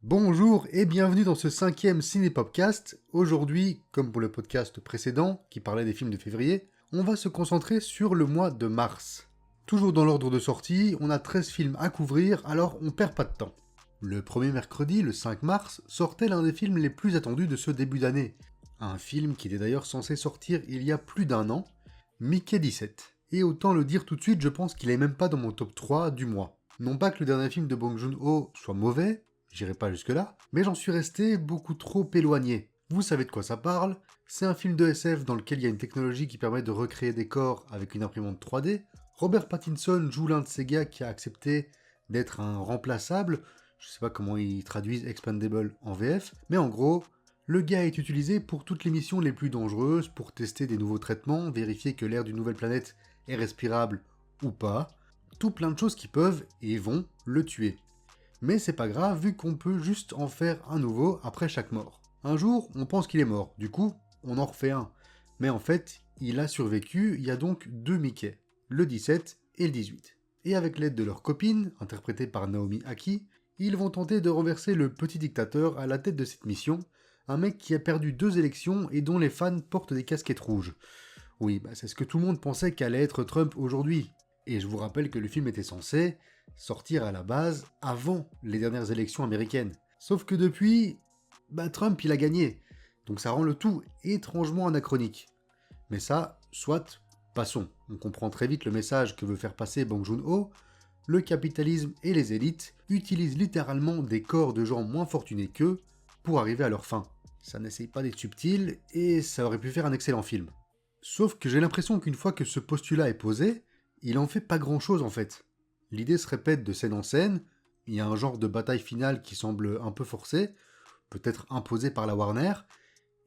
Bonjour et bienvenue dans ce 5e Cinépopcast. Aujourd'hui, comme pour le podcast précédent qui parlait des films de février, on va se concentrer sur le mois de mars. Toujours dans l'ordre de sortie, on a 13 films à couvrir, alors on perd pas de temps. Le premier mercredi, le 5 mars, sortait l'un des films les plus attendus de ce début d'année. Un film qui était d'ailleurs censé sortir il y a plus d'un an, Mickey 17. Et autant le dire tout de suite, je pense qu'il est même pas dans mon top 3 du mois. Non pas que le dernier film de Bong Joon-ho soit mauvais, j'irai pas jusque-là, mais j'en suis resté beaucoup trop éloigné. Vous savez de quoi ça parle, c'est un film de SF dans lequel il y a une technologie qui permet de recréer des corps avec une imprimante 3D. Robert Pattinson joue l'un de ces gars qui a accepté d'être un remplaçable, je sais pas comment ils traduisent expandable en VF, mais en gros, le gars est utilisé pour toutes les missions les plus dangereuses, pour tester des nouveaux traitements, vérifier que l'air d'une nouvelle planète est respirable ou pas, tout plein de choses qui peuvent et vont le tuer. Mais c'est pas grave vu qu'on peut juste en faire un nouveau après chaque mort. Un jour, on pense qu'il est mort, du coup, on en refait un. Mais en fait, il a survécu, il y a donc deux Mickey, le 17 et le 18. Et avec l'aide de leur copine, interprétée par Naomi Aki, ils vont tenter de renverser le petit dictateur à la tête de cette mission, un mec qui a perdu 2 élections et dont les fans portent des casquettes rouges. Oui, c'est ce que tout le monde pensait qu'allait être Trump aujourd'hui. Et je vous rappelle que le film était censé sortir à la base avant les dernières élections américaines. Sauf que depuis, Trump il a gagné. Donc ça rend le tout étrangement anachronique. Mais ça, soit, passons. On comprend très vite le message que veut faire passer Bong Joon-ho. Le capitalisme et les élites utilisent littéralement des corps de gens moins fortunés qu'eux pour arriver à leur fin. Ça n'essaye pas d'être subtil et ça aurait pu faire un excellent film. Sauf que j'ai l'impression qu'une fois que ce postulat est posé, il en fait pas grand chose en fait. L'idée se répète de scène en scène, il y a un genre de bataille finale qui semble un peu forcé, peut-être imposé par la Warner,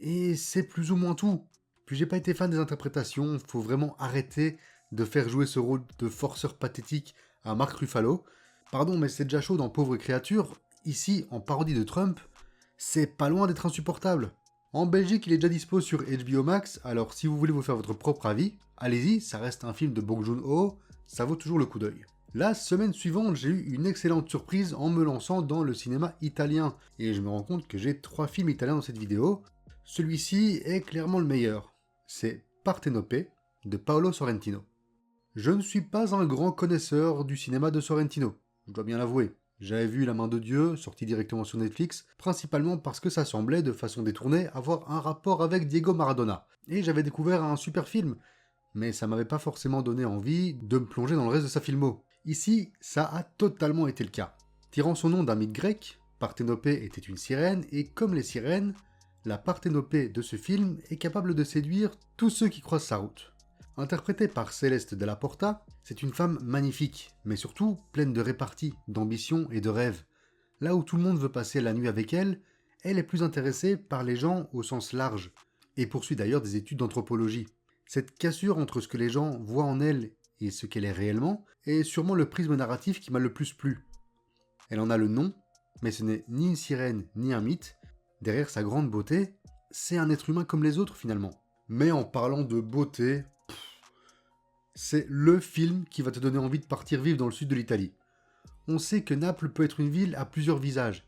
et c'est plus ou moins tout. Puis j'ai pas été fan des interprétations, faut vraiment arrêter de faire jouer ce rôle de forceur pathétique à Mark Ruffalo. Pardon, mais c'est déjà chaud dans Pauvre créature, ici, en parodie de Trump, c'est pas loin d'être insupportable. En Belgique, il est déjà dispo sur HBO Max, alors si vous voulez vous faire votre propre avis, allez-y, ça reste un film de Bong Joon-ho, ça vaut toujours le coup d'œil. La semaine suivante, j'ai eu une excellente surprise en me lançant dans le cinéma italien, et je me rends compte que j'ai 3 films italiens dans cette vidéo. Celui-ci est clairement le meilleur. C'est Partenope de Paolo Sorrentino. Je ne suis pas un grand connaisseur du cinéma de Sorrentino, je dois bien l'avouer. J'avais vu La Main de Dieu, sorti directement sur Netflix, principalement parce que ça semblait, de façon détournée, avoir un rapport avec Diego Maradona. Et j'avais découvert un super film, mais ça m'avait pas forcément donné envie de me plonger dans le reste de sa filmo. Ici, ça a totalement été le cas. Tirant son nom d'un mythe grec, Parthénope était une sirène, et comme les sirènes, la Parthénope de ce film est capable de séduire tous ceux qui croisent sa route. Interprétée par Céleste Della Porta, c'est une femme magnifique, mais surtout pleine de répartie, d'ambition et de rêves. Là où tout le monde veut passer la nuit avec elle, elle est plus intéressée par les gens au sens large, et poursuit d'ailleurs des études d'anthropologie. Cette cassure entre ce que les gens voient en elle et ce qu'elle est réellement est sûrement le prisme narratif qui m'a le plus plu. Elle en a le nom, mais ce n'est ni une sirène ni un mythe. Derrière sa grande beauté, c'est un être humain comme les autres finalement. Mais en parlant de beauté, c'est le film qui va te donner envie de partir vivre dans le sud de l'Italie. On sait que Naples peut être une ville à plusieurs visages,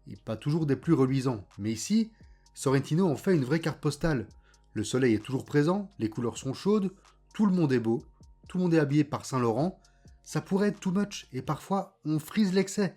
et pas toujours des plus reluisants, mais ici, Sorrentino en fait une vraie carte postale. Le soleil est toujours présent, les couleurs sont chaudes, tout le monde est beau, tout le monde est habillé par Saint-Laurent, ça pourrait être too much, et parfois on frise l'excès,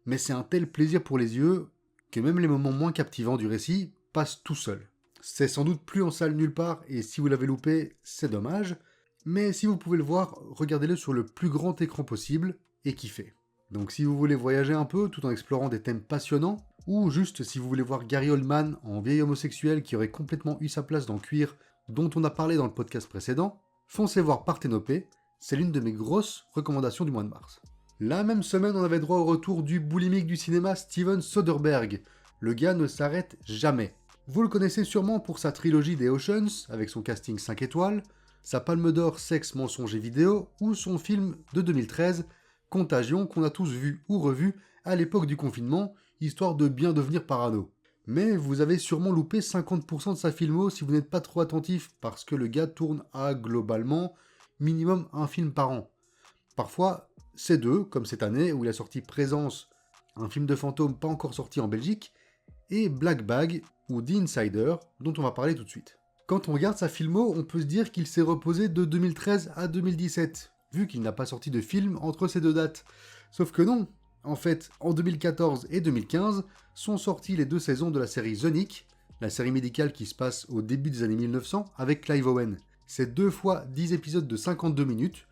mais c'est un tel plaisir pour les yeux que même les moments moins captivants du récit passent tout seuls. C'est sans doute plus en salle nulle part, et si vous l'avez loupé, c'est dommage, mais si vous pouvez le voir, regardez-le sur le plus grand écran possible, et kiffez. Donc si vous voulez voyager un peu tout en explorant des thèmes passionnants, ou juste si vous voulez voir Gary Oldman en vieil homosexuel qui aurait complètement eu sa place dans Queer, dont on a parlé dans le podcast précédent, foncez voir Parthénope, c'est l'une de mes grosses recommandations du mois de mars. La même semaine, on avait droit au retour du boulimique du cinéma Steven Soderbergh. Le gars ne s'arrête jamais. Vous le connaissez sûrement pour sa trilogie des Oceans, avec son casting 5 étoiles, sa palme d'or Sexe, mensonge et vidéo, ou son film de 2013, Contagion, qu'on a tous vu ou revu à l'époque du confinement, histoire de bien devenir parano. Mais vous avez sûrement loupé 50% de sa filmo si vous n'êtes pas trop attentif, parce que le gars tourne à, globalement, minimum un film par an. Parfois, c'est 2, comme cette année où il a sorti Présence un film de fantôme pas encore sorti en Belgique, et Black Bag, ou The Insider, dont on va parler tout de suite. Quand on regarde sa filmo, on peut se dire qu'il s'est reposé de 2013 à 2017, vu qu'il n'a pas sorti de film entre ces deux dates. Sauf que non. En fait, en 2014 et 2015 sont sorties les 2 saisons de la série The Nick, la série médicale qui se passe au début des années 1900 avec Clive Owen. C'est 2 fois 10 épisodes de 52 minutes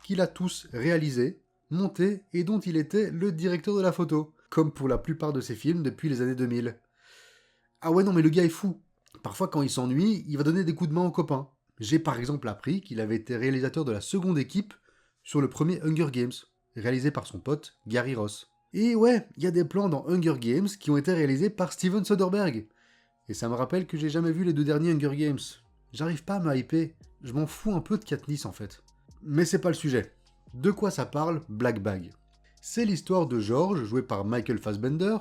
qu'il a tous réalisés, montés et dont il était le directeur de la photo, comme pour la plupart de ses films depuis les années 2000. Ah ouais non mais le gars est fou. Parfois quand il s'ennuie, il va donner des coups de main aux copains. J'ai par exemple appris qu'il avait été réalisateur de la seconde équipe sur le premier Hunger Games, réalisé par son pote Gary Ross. Et ouais, il y a des plans dans Hunger Games qui ont été réalisés par Steven Soderbergh. Et ça me rappelle que j'ai jamais vu les 2 derniers Hunger Games. J'arrive pas à me hyper, je m'en fous un peu de Katniss en fait. Mais c'est pas le sujet. De quoi ça parle, Black Bag? C'est l'histoire de George, joué par Michael Fassbender,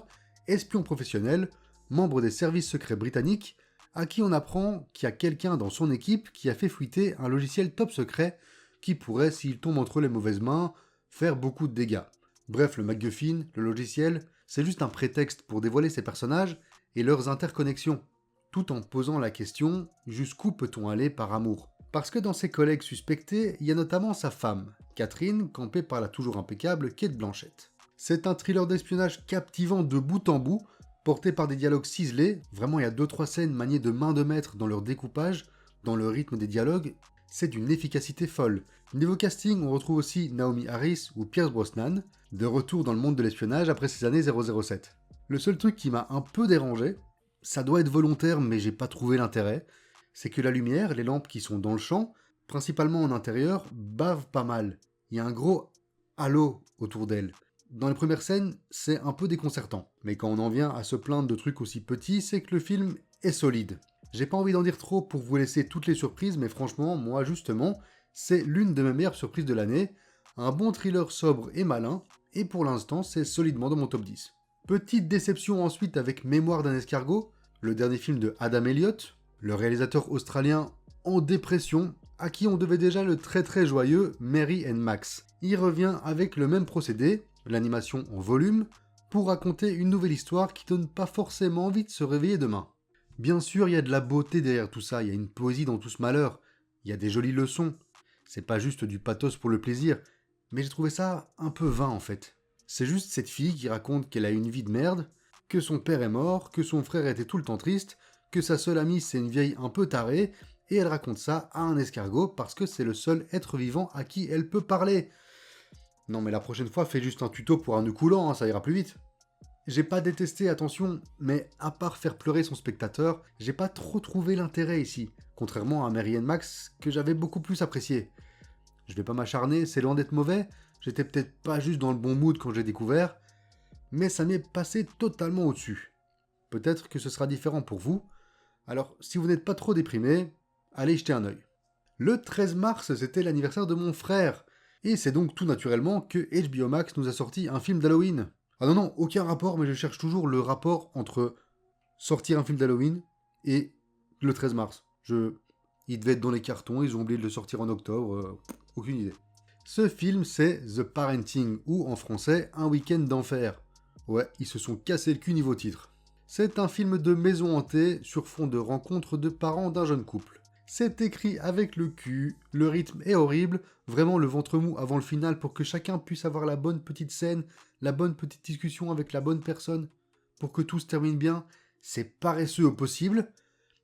espion professionnel, membre des services secrets britanniques, à qui on apprend qu'il y a quelqu'un dans son équipe qui a fait fuiter un logiciel top secret qui pourrait, s'il tombe entre les mauvaises mains, faire beaucoup de dégâts. Bref, le MacGuffin, le logiciel, c'est juste un prétexte pour dévoiler ses personnages et leurs interconnexions, tout en posant la question « jusqu'où peut-on aller par amour ?» Parce que dans ses collègues suspectés, il y a notamment sa femme, Catherine, campée par la toujours impeccable Kate Blanchett. C'est un thriller d'espionnage captivant de bout en bout, porté par des dialogues ciselés, vraiment il y a 2-3 scènes maniées de main de maître dans leur découpage, dans le rythme des dialogues, c'est d'une efficacité folle. Niveau casting, on retrouve aussi Naomi Harris ou Pierce Brosnan, de retour dans le monde de l'espionnage après ces années 007. Le seul truc qui m'a un peu dérangé, ça doit être volontaire mais j'ai pas trouvé l'intérêt, c'est que la lumière, les lampes qui sont dans le champ, principalement en intérieur, bavent pas mal. Il y a un gros halo autour d'elle. Dans les premières scènes, c'est un peu déconcertant. Mais quand on en vient à se plaindre de trucs aussi petits, c'est que le film est solide. J'ai pas envie d'en dire trop pour vous laisser toutes les surprises, mais franchement, moi justement, c'est l'une de mes meilleures surprises de l'année. Un bon thriller sobre et malin, et pour l'instant, c'est solidement dans mon top 10. Petite déception ensuite avec Mémoire d'un escargot, le dernier film de Adam Elliott, le réalisateur australien en dépression, à qui on devait déjà le très très joyeux Mary and Max. Il revient avec le même procédé, l'animation en volume, pour raconter une nouvelle histoire qui donne pas forcément envie de se réveiller demain. Bien sûr, il y a de la beauté derrière tout ça, il y a une poésie dans tout ce malheur, il y a des jolies leçons, c'est pas juste du pathos pour le plaisir, mais j'ai trouvé ça un peu vain en fait. C'est juste cette fille qui raconte qu'elle a une vie de merde, que son père est mort, que son frère était tout le temps triste, que sa seule amie c'est une vieille un peu tarée, et elle raconte ça à un escargot parce que c'est le seul être vivant à qui elle peut parler. Non mais la prochaine fois, fais juste un tuto pour un nœud coulant, hein, ça ira plus vite. J'ai pas détesté, attention, mais à part faire pleurer son spectateur, j'ai pas trop trouvé l'intérêt ici, contrairement à Mary and Max que j'avais beaucoup plus apprécié. Je vais pas m'acharner, c'est loin d'être mauvais, j'étais peut-être pas juste dans le bon mood quand j'ai découvert, mais ça m'est passé totalement au-dessus. Peut-être que ce sera différent pour vous, alors si vous n'êtes pas trop déprimé, allez jeter un œil. Le 13 mars, c'était l'anniversaire de mon frère, et c'est donc tout naturellement que HBO Max nous a sorti un film d'Halloween. Ah non, aucun rapport, mais je cherche toujours le rapport entre sortir un film d'Halloween et le 13 mars. Il devait être dans les cartons, ils ont oublié de le sortir en octobre, aucune idée. Ce film, c'est The Parenting, ou en français, Un week-end d'enfer. Ouais, ils se sont cassés le cul niveau titre. C'est un film de maison hantée sur fond de rencontre de parents d'un jeune couple. C'est écrit avec le cul, le rythme est horrible, vraiment le ventre mou avant le final pour que chacun puisse avoir la bonne petite scène, la bonne petite discussion avec la bonne personne, pour que tout se termine bien. C'est paresseux au possible,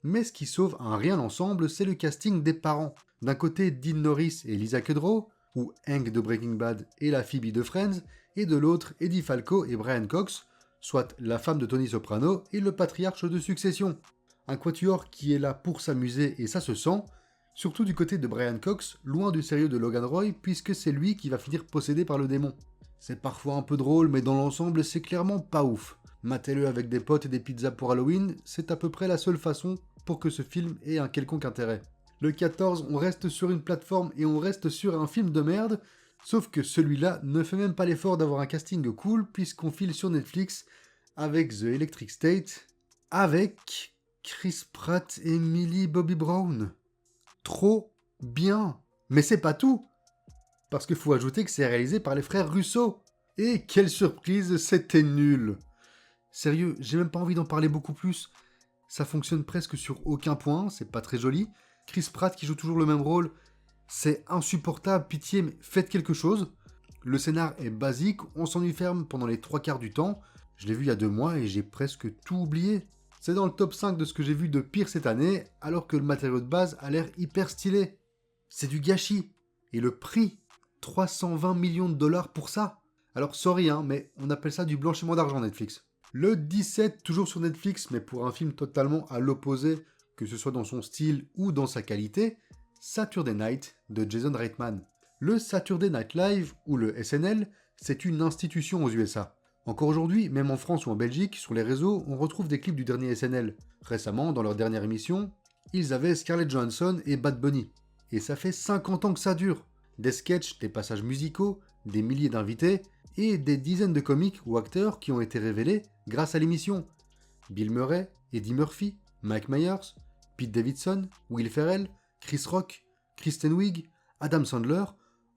mais ce qui sauve un rien l'ensemble, c'est le casting des parents. D'un côté, Dean Norris et Lisa Kudrow, ou Hank de Breaking Bad et la Phoebe de Friends, et de l'autre, Eddie Falco et Brian Cox, soit la femme de Tony Soprano et le patriarche de Succession. Un quatuor qui est là pour s'amuser et ça se sent, surtout du côté de Brian Cox, loin du sérieux de Logan Roy, puisque c'est lui qui va finir possédé par le démon. C'est parfois un peu drôle, mais dans l'ensemble, c'est clairement pas ouf. Matez-le avec des potes et des pizzas pour Halloween, c'est à peu près la seule façon pour que ce film ait un quelconque intérêt. Le 14, on reste sur une plateforme et on reste sur un film de merde, sauf que celui-là ne fait même pas l'effort d'avoir un casting cool, puisqu'on file sur Netflix avec The Electric State, avec Chris Pratt et Millie Bobby Brown. Trop bien. Mais c'est pas tout. Parce qu'il faut ajouter que c'est réalisé par les frères Russo. Et quelle surprise, c'était nul. Sérieux, j'ai même pas envie d'en parler beaucoup plus. Ça fonctionne presque sur aucun point, c'est pas très joli. Chris Pratt qui joue toujours le même rôle, c'est insupportable, pitié, mais faites quelque chose. Le scénar est basique, on s'ennuie ferme pendant les 3/4 du temps. Je l'ai vu il y a 2 mois et j'ai presque tout oublié. C'est dans le top 5 de ce que j'ai vu de pire cette année, alors que le matériau de base a l'air hyper stylé. C'est du gâchis. Et le prix, 320 millions de dollars pour ça. Alors sorry, hein, mais on appelle ça du blanchiment d'argent Netflix. Le 17, toujours sur Netflix, mais pour un film totalement à l'opposé, que ce soit dans son style ou dans sa qualité, Saturday Night de Jason Reitman. Le Saturday Night Live, ou le SNL, c'est une institution aux USA. Encore aujourd'hui, même en France ou en Belgique, sur les réseaux, on retrouve des clips du dernier SNL. Récemment, dans leur dernière émission, ils avaient Scarlett Johansson et Bad Bunny. Et ça fait 50 ans que ça dure. Des sketchs, des passages musicaux, des milliers d'invités, et des dizaines de comiques ou acteurs qui ont été révélés grâce à l'émission. Bill Murray, Eddie Murphy, Mike Myers, Pete Davidson, Will Ferrell, Chris Rock, Kristen Wiig, Adam Sandler,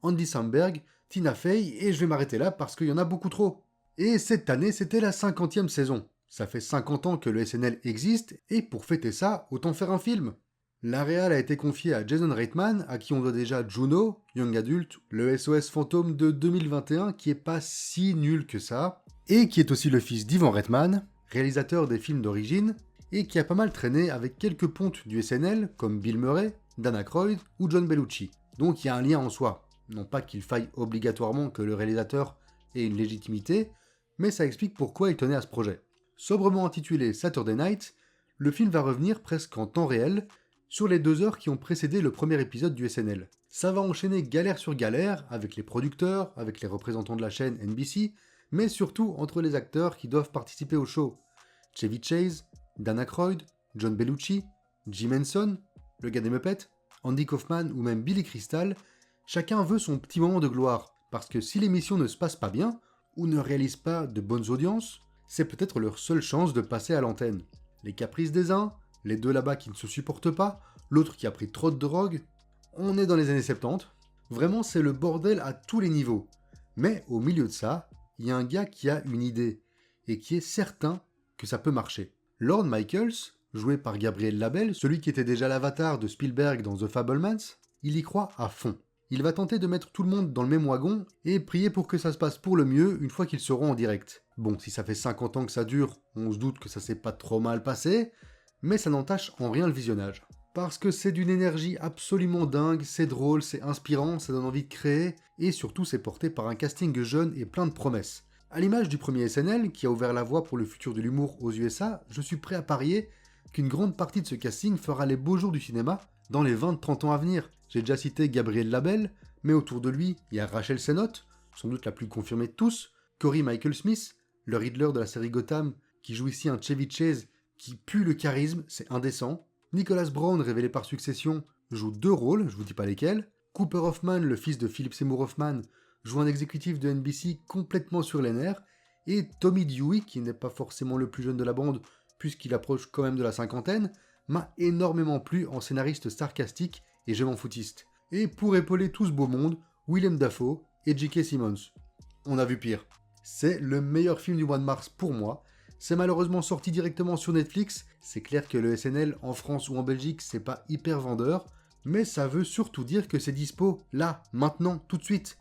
Andy Samberg, Tina Fey, et je vais m'arrêter là parce qu'il y en a beaucoup trop. Et cette année, c'était la 50e saison. Ça fait 50 ans que le SNL existe, et pour fêter ça, autant faire un film. La réal a été confiée à Jason Reitman, à qui on doit déjà Juno, Young Adult, le SOS Fantôme de 2021, qui est pas si nul que ça, et qui est aussi le fils d'Ivan Reitman, réalisateur des films d'origine, et qui a pas mal traîné avec quelques pontes du SNL, comme Bill Murray, Dan Aykroyd ou John Belushi. Donc il y a un lien en soi. Non pas qu'il faille obligatoirement que le réalisateur ait une légitimité, mais ça explique pourquoi il tenait à ce projet. Sobrement intitulé Saturday Night, le film va revenir presque en temps réel sur les 2 heures qui ont précédé le premier épisode du SNL. Ça va enchaîner galère sur galère avec les producteurs, avec les représentants de la chaîne NBC, mais surtout entre les acteurs qui doivent participer au show. Chevy Chase, Dan Aykroyd, John Belushi, Jim Henson, le gars des Muppets, Andy Kaufman ou même Billy Crystal, chacun veut son petit moment de gloire, parce que si l'émission ne se passe pas bien, ou ne réalise pas de bonnes audiences, c'est peut-être leur seule chance de passer à l'antenne. Les caprices des uns, les deux là-bas qui ne se supportent pas, l'autre qui a pris trop de drogue, on est dans les années 70. Vraiment, c'est le bordel à tous les niveaux. Mais au milieu de ça, il y a un gars qui a une idée, et qui est certain que ça peut marcher. Lorne Michaels, joué par Gabriel Labelle, celui qui était déjà l'avatar de Spielberg dans The Fabelmans, il y croit à fond. Il va tenter de mettre tout le monde dans le même wagon et prier pour que ça se passe pour le mieux une fois qu'ils seront en direct. Bon, si ça fait 50 ans que ça dure, on se doute que ça s'est pas trop mal passé, mais ça n'entache en rien le visionnage. Parce que c'est d'une énergie absolument dingue, c'est drôle, c'est inspirant, ça donne envie de créer, et surtout c'est porté par un casting jeune et plein de promesses. À l'image du premier SNL, qui a ouvert la voie pour le futur de l'humour aux USA, je suis prêt à parier qu'une grande partie de ce casting fera les beaux jours du cinéma dans les 20-30 ans à venir. J'ai déjà cité Gabriel Labelle, mais autour de lui, il y a Rachel Sennott, sans doute la plus confirmée de tous, Corey Michael Smith, le Riddler de la série Gotham, qui joue ici un Chevy Chase qui pue le charisme, c'est indécent. Nicholas Brown, révélé par Succession, joue 2 rôles, je vous dis pas lesquels. Cooper Hoffman, le fils de Philip Seymour Hoffman, joue un exécutif de NBC complètement sur les nerfs. Et Tommy Dewey, qui n'est pas forcément le plus jeune de la bande, puisqu'il approche quand même de la cinquantaine, m'a énormément plu en scénariste sarcastique et je m'en foutiste. Et pour épauler tout ce beau monde, Willem Dafoe et J.K. Simmons. On a vu pire. C'est le meilleur film du mois de mars pour moi. C'est malheureusement sorti directement sur Netflix. C'est clair que le SNL en France ou en Belgique, c'est pas hyper vendeur, mais ça veut surtout dire que c'est dispo là, maintenant, tout de suite.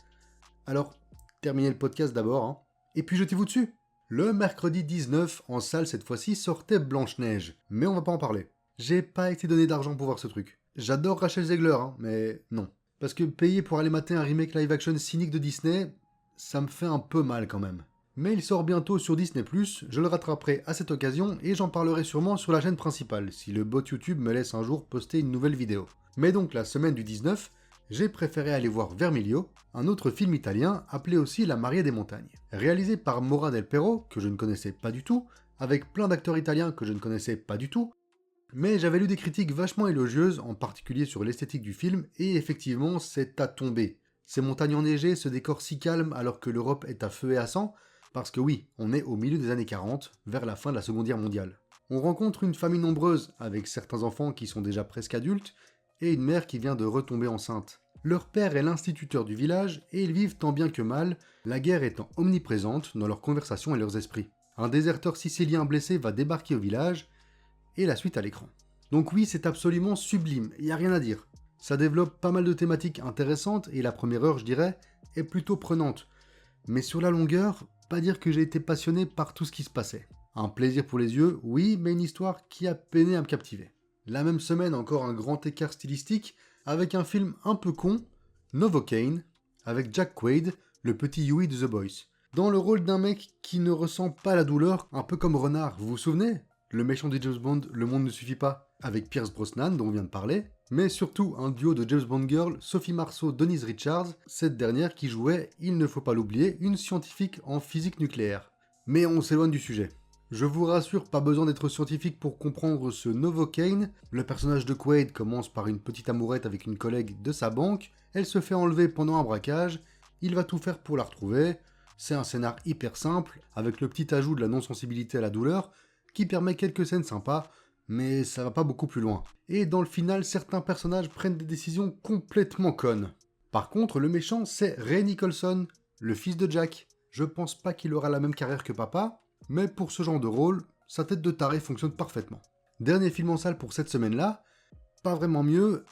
Alors, terminez le podcast d'abord, hein, et puis jetez-vous dessus. Le mercredi 19, en salle cette fois-ci, sortait Blanche-Neige, mais on va pas en parler. J'ai pas été donné d'argent pour voir ce truc. J'adore Rachel Zegler, hein, mais non. Parce que payer pour aller mater un remake live-action cynique de Disney, ça me fait un peu mal quand même. Mais il sort bientôt sur Disney+, je le rattraperai à cette occasion et j'en parlerai sûrement sur la chaîne principale, si le bot YouTube me laisse un jour poster une nouvelle vidéo. Mais donc la semaine du 19, j'ai préféré aller voir Vermiglio, un autre film italien appelé aussi La Mariée des Montagnes. Réalisé par Maura Del Pero, que je ne connaissais pas du tout, avec plein d'acteurs italiens que je ne connaissais pas du tout, mais j'avais lu des critiques vachement élogieuses, en particulier sur l'esthétique du film, et effectivement, c'est à tomber. Ces montagnes enneigées, ce décor si calme alors que l'Europe est à feu et à sang, parce que oui, on est au milieu des années 40, vers la fin de la Seconde Guerre mondiale. On rencontre une famille nombreuse, avec certains enfants qui sont déjà presque adultes, et une mère qui vient de retomber enceinte. Leur père est l'instituteur du village et ils vivent tant bien que mal, la guerre étant omniprésente dans leurs conversations et leurs esprits. Un déserteur sicilien blessé va débarquer au village et la suite à l'écran. Donc oui, c'est absolument sublime, il n'y a rien à dire. Ça développe pas mal de thématiques intéressantes et la première heure, je dirais, est plutôt prenante. Mais sur la longueur, pas dire que j'ai été passionné par tout ce qui se passait. Un plaisir pour les yeux, oui, mais une histoire qui a peiné à me captiver. La même semaine, encore un grand écart stylistique avec un film un peu con, Novocaine, avec Jack Quaid, le petit Huey de The Boys. Dans le rôle d'un mec qui ne ressent pas la douleur, un peu comme Renard, vous vous souvenez? Le méchant de James Bond, Le Monde ne suffit pas, avec Pierce Brosnan, dont on vient de parler, mais surtout un duo de James Bond Girl, Sophie Marceau, Denise Richards, cette dernière qui jouait, il ne faut pas l'oublier, une scientifique en physique nucléaire. Mais on s'éloigne du sujet. Je vous rassure, pas besoin d'être scientifique pour comprendre ce Novocaine. Le personnage de Quaid commence par une petite amourette avec une collègue de sa banque, elle se fait enlever pendant un braquage, il va tout faire pour la retrouver. C'est un scénar hyper simple, avec le petit ajout de la non-sensibilité à la douleur, qui permet quelques scènes sympas, mais ça va pas beaucoup plus loin. Et dans le final, certains personnages prennent des décisions complètement connes. Par contre, le méchant, c'est Ray Nicholson, le fils de Jack. Je pense pas qu'il aura la même carrière que papa, mais pour ce genre de rôle, sa tête de taré fonctionne parfaitement. Dernier film en salle pour cette semaine-là, pas vraiment mieux,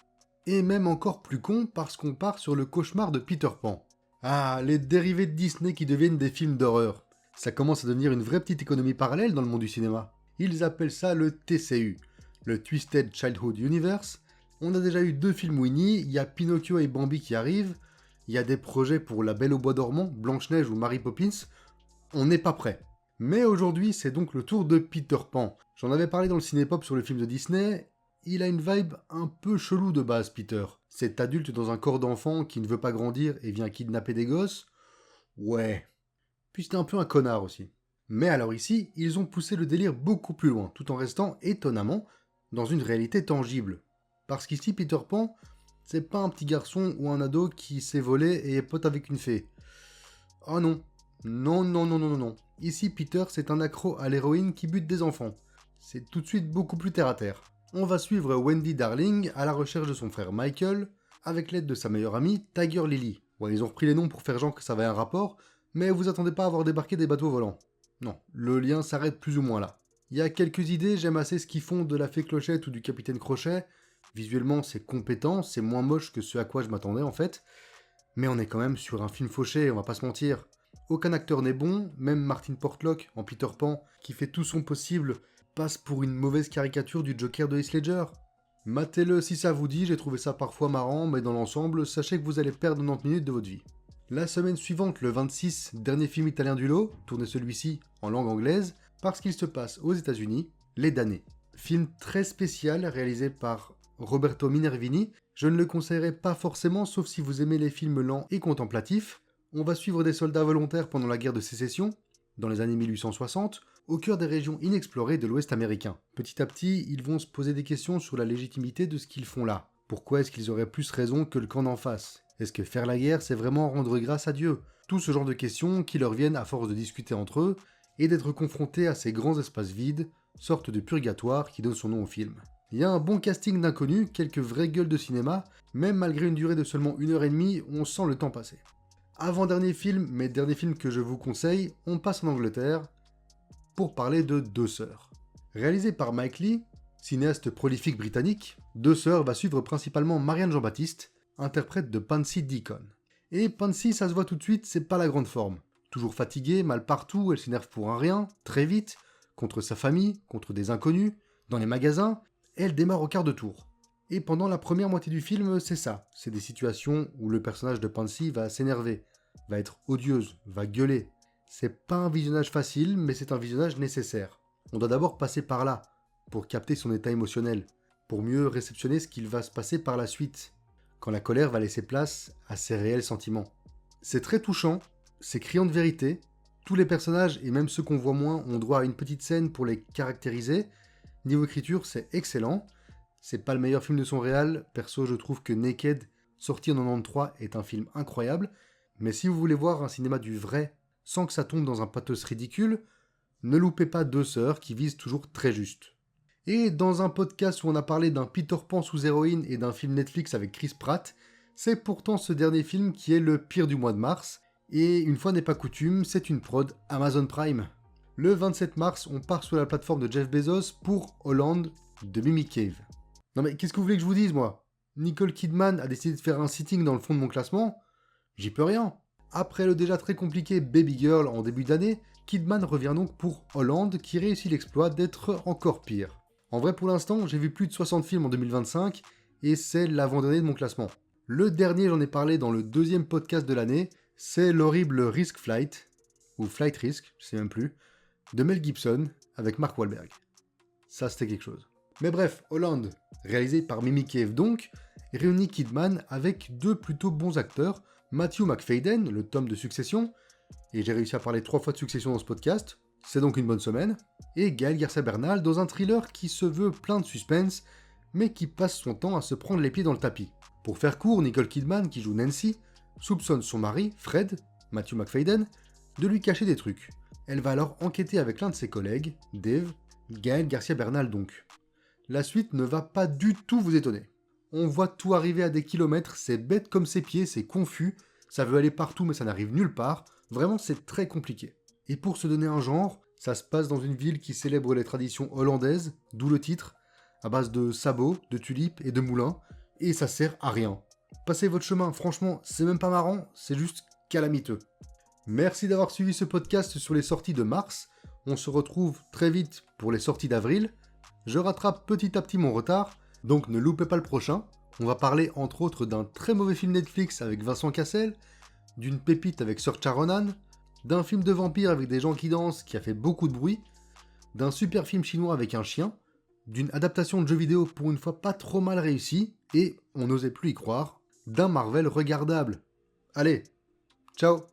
et même encore plus con parce qu'on part sur le cauchemar de Peter Pan. Ah, les dérivés de Disney qui deviennent des films d'horreur. Ça commence à devenir une vraie petite économie parallèle dans le monde du cinéma. Ils appellent ça le TCU, le Twisted Childhood Universe. On a déjà eu 2 films Winnie, il y a Pinocchio et Bambi qui arrivent, il y a des projets pour La Belle au Bois dormant, Blanche-Neige ou Mary Poppins. On n'est pas prêt. Mais aujourd'hui, c'est donc le tour de Peter Pan. J'en avais parlé dans le Cinépop sur le film de Disney. Il a une vibe un peu chelou de base, Peter. Cet adulte dans un corps d'enfant qui ne veut pas grandir et vient kidnapper des gosses. Ouais. Puis c'était un peu un connard aussi. Mais alors ici, ils ont poussé le délire beaucoup plus loin, tout en restant, étonnamment, dans une réalité tangible. Parce qu'ici, Peter Pan, c'est pas un petit garçon ou un ado qui s'est volé et est pote avec une fée. Oh non. Non, non, non, non, non, non. Ici, Peter, c'est un accro à l'héroïne qui bute des enfants. C'est tout de suite beaucoup plus terre à terre. On va suivre Wendy Darling à la recherche de son frère Michael, avec l'aide de sa meilleure amie, Tiger Lily. Ouais, ils ont repris les noms pour faire genre que ça avait un rapport, mais vous attendez pas à voir débarquer des bateaux volants. Non, le lien s'arrête plus ou moins là. Il y a quelques idées, j'aime assez ce qu'ils font de la fée Clochette ou du capitaine Crochet. Visuellement, c'est compétent, c'est moins moche que ce à quoi je m'attendais en fait. Mais on est quand même sur un film fauché, on va pas se mentir. Aucun acteur n'est bon, même Martin Portlock en Peter Pan, qui fait tout son possible, passe pour une mauvaise caricature du Joker de Heath Ledger. Matez-le si ça vous dit, j'ai trouvé ça parfois marrant, mais dans l'ensemble, sachez que vous allez perdre 90 minutes de votre vie. La semaine suivante, le 26, dernier film italien du lot, tournez celui-ci en langue anglaise, parce qu'il se passe aux États-Unis, Les Damnés. Film très spécial réalisé par Roberto Minervini. Je ne le conseillerais pas forcément, sauf si vous aimez les films lents et contemplatifs. On va suivre des soldats volontaires pendant la guerre de sécession, dans les années 1860, au cœur des régions inexplorées de l'Ouest américain. Petit à petit, ils vont se poser des questions sur la légitimité de ce qu'ils font là. Pourquoi est-ce qu'ils auraient plus raison que le camp d'en face? Est-ce que faire la guerre, c'est vraiment rendre grâce à Dieu? Tout ce genre de questions qui leur viennent à force de discuter entre eux et d'être confrontés à ces grands espaces vides, sorte de purgatoire qui donne son nom au film. Il y a un bon casting d'inconnus, quelques vraies gueules de cinéma, même malgré une durée de seulement 1h30, on sent le temps passer. Avant-dernier film, mais dernier film que je vous conseille, on passe en Angleterre pour parler de Deux Sœurs. Réalisé par Mike Leigh, cinéaste prolifique britannique, Deux Sœurs va suivre principalement Marianne Jean-Baptiste, interprète de Pansy Deacon. Et Pansy, ça se voit tout de suite, c'est pas la grande forme. Toujours fatiguée, mal partout, elle s'énerve pour un rien, très vite, contre sa famille, contre des inconnus, dans les magasins, et elle démarre au quart de tour. Et pendant la première moitié du film, c'est ça. C'est des situations où le personnage de Pansy va s'énerver, va être odieuse, va gueuler. C'est pas un visionnage facile, mais c'est un visionnage nécessaire. On doit d'abord passer par là, pour capter son état émotionnel, pour mieux réceptionner ce qu'il va se passer par la suite, quand la colère va laisser place à ses réels sentiments. C'est très touchant, c'est criant de vérité. Tous les personnages, et même ceux qu'on voit moins, ont droit à une petite scène pour les caractériser. Niveau écriture, c'est excellent. C'est pas le meilleur film de son réal. Perso, je trouve que Naked, sorti en 93, est un film incroyable. Mais si vous voulez voir un cinéma du vrai, sans que ça tombe dans un pathos ridicule, ne loupez pas Deux Sœurs qui visent toujours très juste. Et dans un podcast où on a parlé d'un Peter Pan sous héroïne et d'un film Netflix avec Chris Pratt, C'est pourtant ce dernier film qui est le pire du mois de mars, et une fois n'est pas coutume, c'est une prod Amazon Prime. Le 27 mars, on part sur la plateforme de Jeff Bezos pour Holland de Mimic Cave. Non mais qu'est-ce que vous voulez que je vous dise, moi? Nicole Kidman a décidé de faire un sitting dans le fond de mon classement? J'y peux rien. Après le déjà très compliqué Baby Girl en début d'année, Kidman revient donc pour Holland qui réussit l'exploit d'être encore pire. En vrai, pour l'instant, j'ai vu plus de 60 films en 2025 et c'est l'avant-dernier de mon classement. Le dernier, j'en ai parlé dans le deuxième podcast de l'année, c'est l'horrible Risk Flight, ou Flight Risk, je sais même plus, de Mel Gibson avec Mark Wahlberg. Ça, c'était quelque chose. Mais bref, Holland, réalisé par Mimic Cave donc, réunit Kidman avec deux plutôt bons acteurs, Matthew McFadden, le tome de Succession, et j'ai réussi à parler 3 fois de Succession dans ce podcast, c'est donc une bonne semaine, et Gaël Garcia Bernal dans un thriller qui se veut plein de suspense, mais qui passe son temps à se prendre les pieds dans le tapis. Pour faire court, Nicole Kidman, qui joue Nancy, soupçonne son mari, Fred, Matthew McFadden, de lui cacher des trucs. Elle va alors enquêter avec l'un de ses collègues, Dave, Gaël Garcia Bernal donc. La suite ne va pas du tout vous étonner. On voit tout arriver à des kilomètres, c'est bête comme ses pieds, c'est confus, ça veut aller partout mais ça n'arrive nulle part, vraiment c'est très compliqué. Et pour se donner un genre, ça se passe dans une ville qui célèbre les traditions hollandaises, d'où le titre, à base de sabots, de tulipes et de moulins, et ça sert à rien. Passez votre chemin, franchement, c'est même pas marrant, c'est juste calamiteux. Merci d'avoir suivi ce podcast sur les sorties de mars, on se retrouve très vite pour les sorties d'avril. Je rattrape petit à petit mon retard, donc ne loupez pas le prochain. On va parler entre autres d'un très mauvais film Netflix avec Vincent Cassel, d'une pépite avec Saoirse Ronan, d'un film de vampire avec des gens qui dansent qui a fait beaucoup de bruit, d'un super film chinois avec un chien, d'une adaptation de jeu vidéo pour une fois pas trop mal réussie, et, on n'osait plus y croire, d'un Marvel regardable. Allez, ciao!